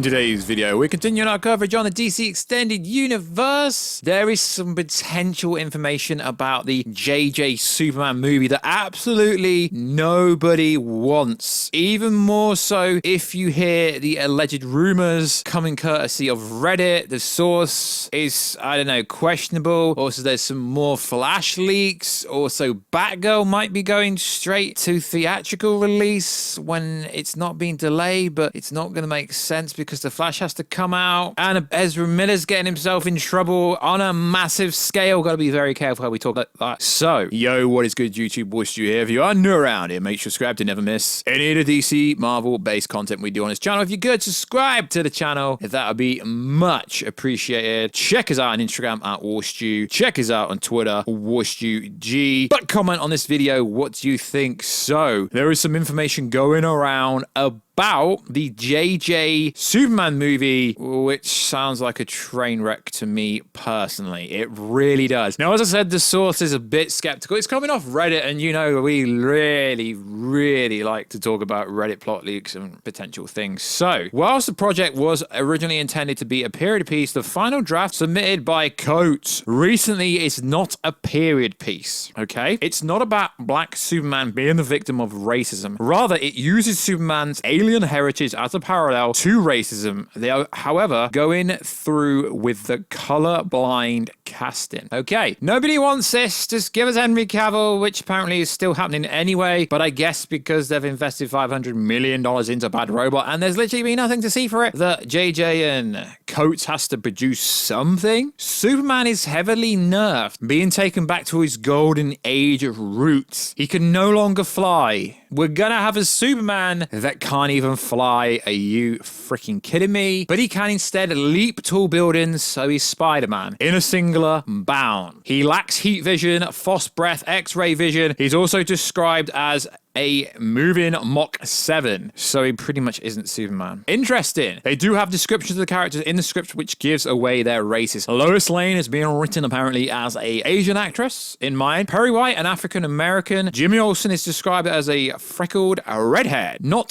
In today's video, we're continuing our coverage on the DC Extended Universe. There is some potential information about the JJ Superman movie that absolutely nobody wants. Even more so if you hear the alleged rumors coming courtesy of Reddit. The source is, I don't know, questionable. Also, there's some more Flash leaks. Also, Batgirl might be going straight to theatrical release when it's not being delayed, but it's not going to make sense because the Flash has to come out, and Ezra Miller's getting himself in trouble on a massive scale. Got to be very careful how we talk like that. So, yo, what is good, YouTube? Warstu here. If you are new around here, make sure to subscribe to never miss any of the DC Marvel-based content we do on this channel. If you're good, subscribe to the channel. That would be much appreciated. Check us out on Instagram at Warstu. Check us out on Twitter, WarstuG. But comment on this video, what do you think? So, there is some information going around about the JJ Superman movie, which sounds like a train wreck to me personally. It really does. Now, as I said, the source is a bit skeptical. It's coming off Reddit, and you know, we really like to talk about Reddit plot leaks and potential things. So, whilst the project was originally intended to be a period piece, the final draft submitted by Coates recently is not a period piece, okay? It's not about Black Superman being the victim of racism. Rather, it uses Superman's alien heritage as a parallel to racism. They are, however, going through with the colorblind casting. Okay, nobody wants this. Just give us Henry Cavill, which apparently is still happening anyway, but I guess because they've invested $500 million into Bad Robot and there's literally been nothing to see for it, that JJ and Coates has to produce something. Superman is heavily nerfed, being taken back to his golden age roots. He can no longer fly. We're gonna have a Superman that can't even fly. Are you freaking kidding me? But he can instead leap tall buildings, so he's Spider-Man in a singular bound. He lacks heat vision, phos breath, X-ray vision. He's also described as a moving Mach 7, so he pretty much isn't Superman. Interesting. They do have descriptions of the characters in the script which gives away their races. Lois Lane is being written apparently as a Asian actress in mind. Perry White, an African American. Jimmy Olsen is described as a freckled redhead. No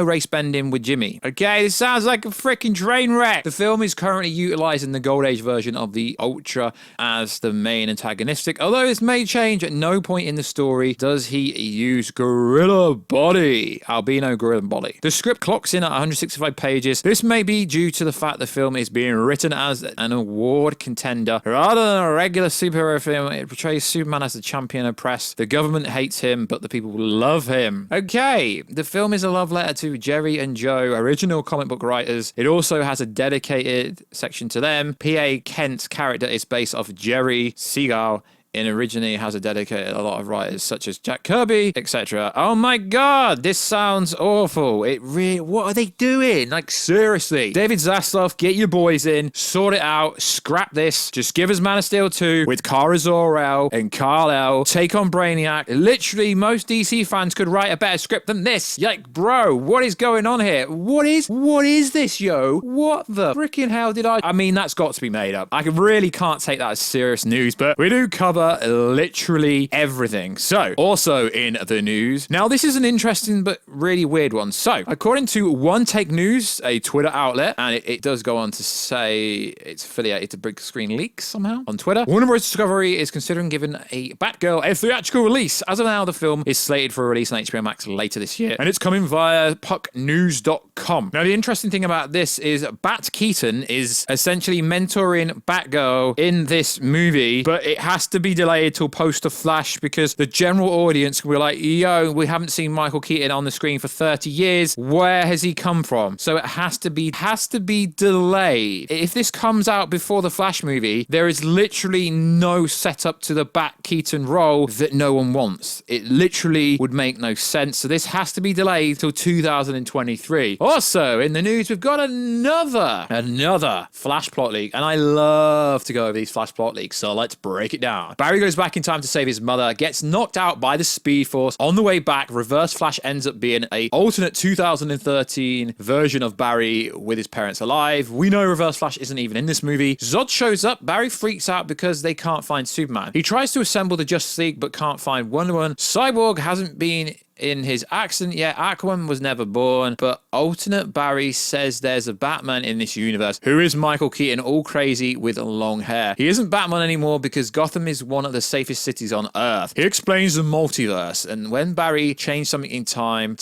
race bending with Jimmy. Okay, this sounds like a freaking train wreck. The film is currently utilizing the Gold Age version of the Ultra as the main antagonistic, although this may change. At no point in the story does he use gorilla body. Albino gorilla body. The script clocks in at 165 pages. This may be due to the fact the film is being written as an award contender. Rather than a regular superhero film, it portrays Superman as the champion oppressed. The government hates him, but the people love him. Okay, the film is a love letter to Jerry and Joe, original comic book writers. It also has a dedicated section to them. P.A. Kent's character is based off Jerry Siegel, and originally has a dedicated a lot of writers such as Jack Kirby, etc. Oh my god, this sounds awful. It really, what are they doing? Like, seriously. David Zaslav, get your boys in, sort it out, scrap this. Just give us Man of Steel 2 with Kara Zor-El and Kal-El, take on Brainiac. Literally, most DC fans could write a better script than this. Like, bro, what is going on here? What is this, yo? What the freaking hell did I mean, that's got to be made up. I really can't take that as serious news, but we do cover literally everything. So, also in the news. Now, this is an interesting but really weird one. So, according to One Take News, a Twitter outlet, and it does go on to say it's affiliated to Big Screen Leaks somehow on Twitter, Warner Bros. Discovery is considering giving a Batgirl a theatrical release. As of now, the film is slated for a release on HBO Max later this year, and it's coming via pucknews.com. Now, the interesting thing about this is Bat Keaton is essentially mentoring Batgirl in this movie, but it has to be delayed till post the Flash because the general audience will be like, yo, we haven't seen Michael Keaton on the screen for 30 years. Where has he come from? So it has to be delayed. If this comes out before the Flash movie, there is literally no setup to the Bat Keaton role that no one wants. It literally would make no sense. So this has to be delayed till 2023. Also, in the news, we've got another Flash plot leak, and I love to go over these Flash plot leaks, so let's break it down. Barry goes back in time to save his mother, gets knocked out by the Speed Force. On the way back, Reverse Flash ends up being an alternate 2013 version of Barry with his parents alive. We know Reverse Flash isn't even in this movie. Zod shows up. Barry freaks out because they can't find Superman. He tries to assemble the Justice League but can't find Wonder Woman. Cyborg hasn't been in his accident, yeah, Aquaman was never born, but alternate Barry says there's a Batman in this universe who is Michael Keaton, all crazy with long hair. He isn't Batman anymore because Gotham is one of the safest cities on Earth. He explains the multiverse, and when Barry changed something in time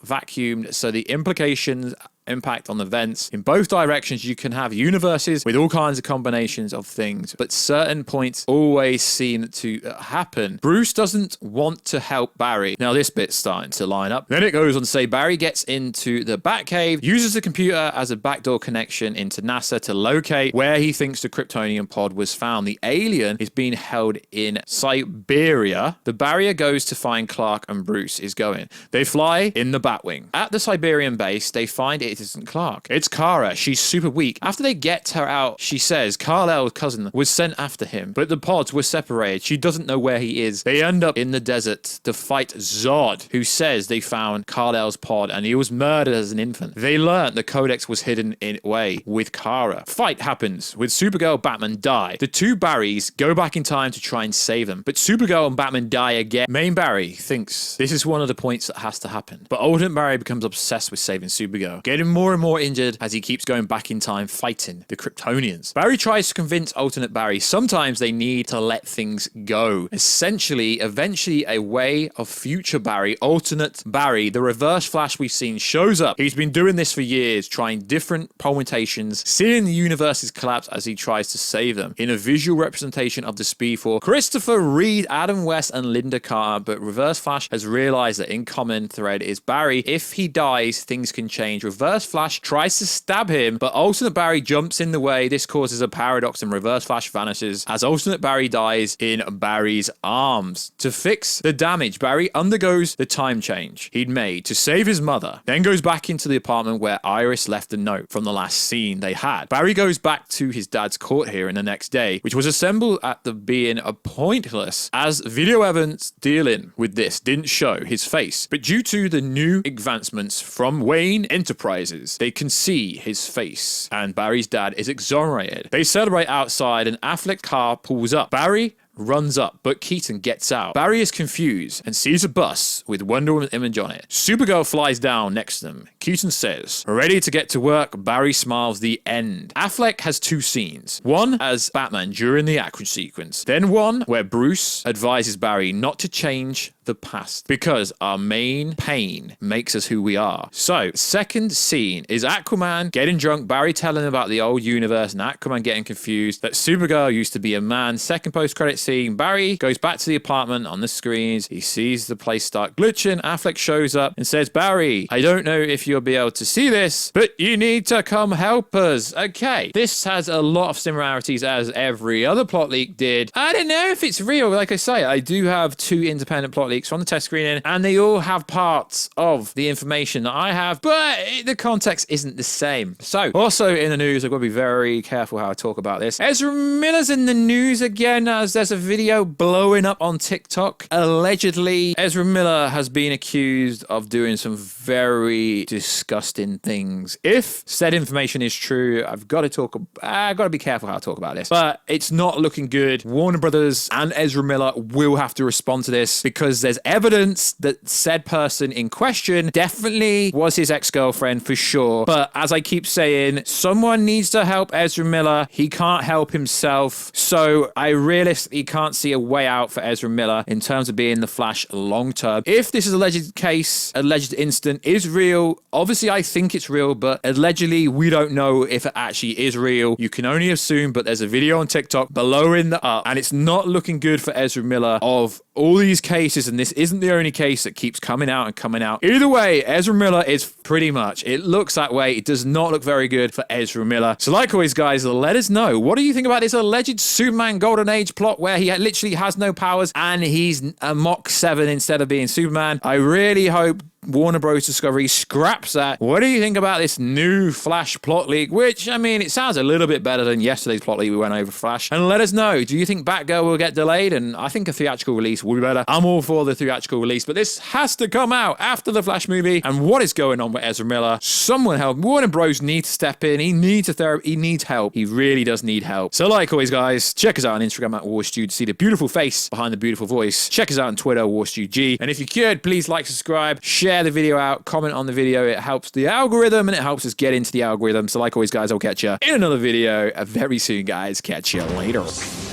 vacuumed, so the implications impact on events in both directions. You can have universes with all kinds of combinations of things, but certain points always seem to happen. Bruce doesn't want to help Barry. Now this bit's starting to line up. Then it goes on to say Barry gets into the Batcave, uses the computer as a backdoor connection into NASA to locate where he thinks the Kryptonian pod was found. The alien is being held in Siberia. The barrier goes to find Clark, and Bruce is going. They fly in the Batwing. At the Siberian base, they find it isn't Clark. It's Kara. She's super weak. After they get her out, she says Kal-El's cousin was sent after him, but the pods were separated. She doesn't know where he is. They end up in the desert to fight Zod, who says they found Kal-El's pod and he was murdered as an infant. They learn the codex was hidden away with Kara. Fight happens with Supergirl, Batman die. The two Barrys go back in time to try and save them, but Supergirl and Batman die again. Main Barry thinks this is one of the points that has to happen, but alternate Barry becomes obsessed with saving Supergirl, getting more and more injured as he keeps going back in time fighting the Kryptonians. Barry tries to convince alternate Barry sometimes they need to let things go. Essentially, eventually a way of future Barry, alternate Barry, the reverse Flash we've seen, shows up. He's been doing this for years, trying different permutations, seeing the universes collapse as he tries to save them. In a visual representation of the Speed Force, Christopher Reed, Adam West, and Linda Carter, but Reverse Flash has realized that in common thread is Barry. If he dies, things can change. Reverse Flash tries to stab him, but alternate Barry jumps in the way. This causes a paradox and Reverse Flash vanishes as alternate Barry dies in Barry's arms. To fix the damage, Barry undergoes the time change he'd made to save his mother, then goes back into the apartment where Iris left a note from the last scene they had. Barry goes back to his dad's court hearing the next day, which was assembled at the being a pointless as video evidence dealing with this didn't show his face, but due to the new advancements from Wayne Enterprises, they can see his face, and Barry's dad is exonerated. They celebrate outside, and Affleck's car pulls up. Barry runs up, but Keaton gets out. Barry is confused and sees a bus with Wonder Woman's image on it. Supergirl flies down next to them. Keaton says, "Ready to get to work?" Barry smiles. The end. Affleck has two scenes. One as Batman during the action sequence, then one where Bruce advises Barry not to change the past because our main pain makes us who we are. So, second scene is Aquaman getting drunk, Barry telling him about the old universe, and Aquaman getting confused that Supergirl used to be a man. Second post-credit scene, Barry goes back to the apartment. On the screens, he sees the place start glitching. Affleck shows up and says, "Barry, I don't know if you'll be able to see this, but you need to come help us." Okay, this has a lot of similarities as every other plot leak did. I don't know if it's real. Like I say, I do have two independent plot leaks from the test screening, and they all have parts of the information that I have, but the context isn't the same. So, also in the news, I've got to be very careful how I talk about this. Ezra Miller's in the news again as there's a video blowing up on TikTok. Allegedly, Ezra Miller has been accused of doing some very disgusting things. If said information is true, I've got to be careful how I talk about this, but it's not looking good. Warner Brothers and Ezra Miller will have to respond to this because there's evidence that said person in question definitely was his ex-girlfriend for sure. But as I keep saying, someone needs to help Ezra Miller. He can't help himself. So I realistically can't see a way out for Ezra Miller in terms of being the Flash long term. If this is alleged case, alleged incident is real, obviously I think it's real, but allegedly we don't know if it actually is real. You can only assume, but there's a video on TikTok blowing that up, and it's not looking good for Ezra Miller of all these cases, and this isn't the only case that keeps coming out and coming out. Either way, Ezra Miller is pretty much, it looks that way. It does not look very good for Ezra Miller. So like always, guys, let us know. What do you think about this alleged Superman Golden Age plot where he literally has no powers and he's a Mach 7 instead of being Superman? I really hope Warner Bros. Discovery scraps that. What do you think about this new Flash plot leak? Which, I mean, it sounds a little bit better than yesterday's plot leak we went over Flash. And let us know, do you think Batgirl will get delayed? And I think a theatrical release will be better. I'm all for the theatrical release, but this has to come out after the Flash movie. And what is going on with Ezra Miller? Someone help. Warner Bros. Needs to step in. He needs a therapy. He needs help. He really does need help. So like always, guys, check us out on Instagram at Warstu to see the beautiful face behind the beautiful voice. Check us out on Twitter, WarstuG. And if you could, please like, subscribe, share the video out, comment on the video. It helps the algorithm and it helps us get into the algorithm. So like always, guys, I'll catch you in another video very soon, guys. Catch you later.